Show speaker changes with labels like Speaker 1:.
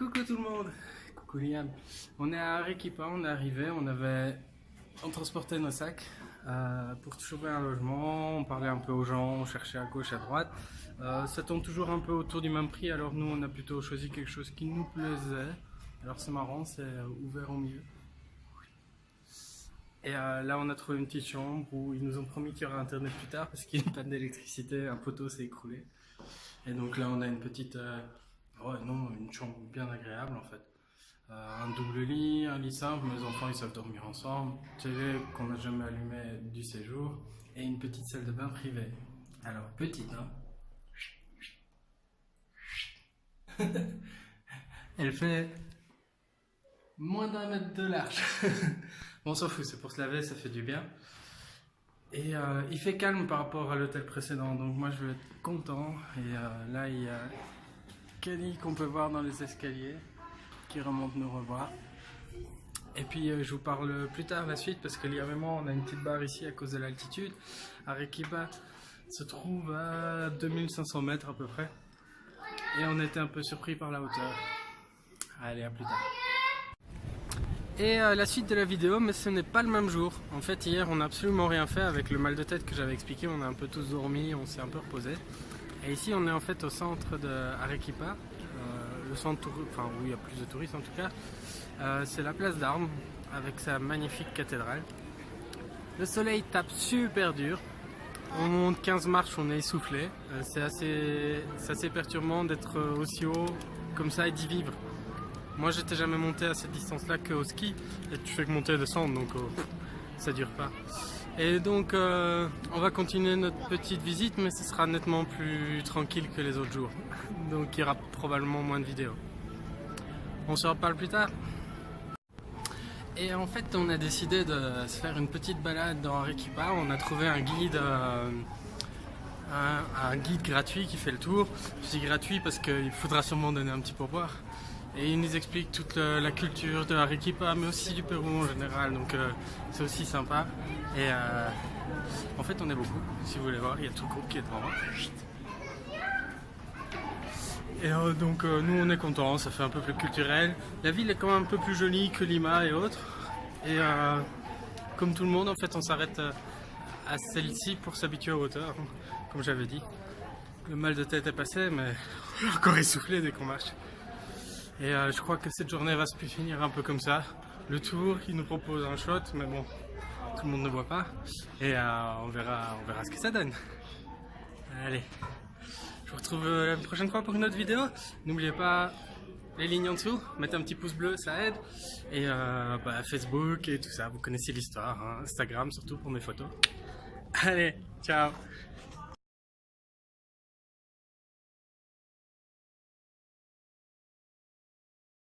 Speaker 1: Coucou tout le monde, coucou Liam. On est à Arequipa, on est arrivé, on transportait nos sacs pour trouver un logement, on parlait un peu aux gens, on cherchait à gauche, à droite. Ça tourne toujours un peu autour du même prix, alors nous on a plutôt choisi quelque chose qui nous plaisait. Alors c'est marrant, c'est ouvert au milieu. Et là on a trouvé une petite chambre où ils nous ont promis qu'il y aura internet plus tard parce qu'il y a une panne d'électricité, un poteau s'est écroulé. Et donc là on a une petite... une chambre bien agréable en fait. Un double lit, un lit simple, mes enfants ils savent dormir ensemble, télé qu'on n'a jamais allumé du séjour et une petite salle de bain privée. Alors petite hein. Elle fait moins d'1 mètre de large. Bon, on s'en fout, c'est pour se laver, ça fait du bien. Et il fait calme par rapport à l'hôtel précédent, donc moi je vais être content. Et là il y a Kenny qu'on peut voir dans les escaliers qui remonte nous revoir. Et puis je vous parle plus tard la suite parce que Liam et moi on a une petite barre ici à cause de l'altitude. Arequipa se trouve à 2500 mètres à peu près et on était un peu surpris par la hauteur. Allez, à plus tard. Et la suite de la vidéo, mais ce n'est pas le même jour. En fait hier on n'a absolument rien fait avec le mal de tête que j'avais expliqué, on a un peu tous dormi, on s'est un peu reposé. Et ici on est en fait au centre de Arequipa, le centre où il y a plus de touristes en tout cas. C'est la place d'Armes avec sa magnifique cathédrale. Le soleil tape super dur, on monte 15 marches, on est essoufflé. C'est assez perturbant d'être aussi haut comme ça et d'y vivre. Moi j'étais jamais monté à cette distance là qu'au ski et tu fais que monter et descendre donc ça dure pas. Et donc on va continuer notre petite visite mais ce sera nettement plus tranquille que les autres jours. Donc il y aura probablement moins de vidéos. On se reparle plus tard. Et en fait on a décidé de se faire une petite balade dans Arequipa. On a trouvé un guide gratuit qui fait le tour. Je dis gratuit parce qu'il faudra sûrement donner un petit pourboire. Et il nous explique toute la culture de Arequipa, mais aussi du Pérou en général, donc c'est aussi sympa. Et en fait, on est beaucoup, si vous voulez voir, il y a tout le groupe qui est devant moi. Et donc nous, on est contents, ça fait un peu plus culturel. La ville est quand même un peu plus jolie que Lima et autres. Et comme tout le monde, en fait, on s'arrête à celle-ci pour s'habituer aux hauteurs, comme j'avais dit. Le mal de tête est passé, mais on est encore essoufflé dès qu'on marche. Et je crois que cette journée va se finir un peu comme ça. Le tour, il nous propose un shot, mais bon, tout le monde ne voit pas. Et on verra ce que ça donne. Allez, je vous retrouve la prochaine fois pour une autre vidéo. N'oubliez pas les lignes en dessous, mettez un petit pouce bleu, ça aide. Et Facebook et tout ça, vous connaissez l'histoire, hein. Instagram surtout pour mes photos. Allez, ciao!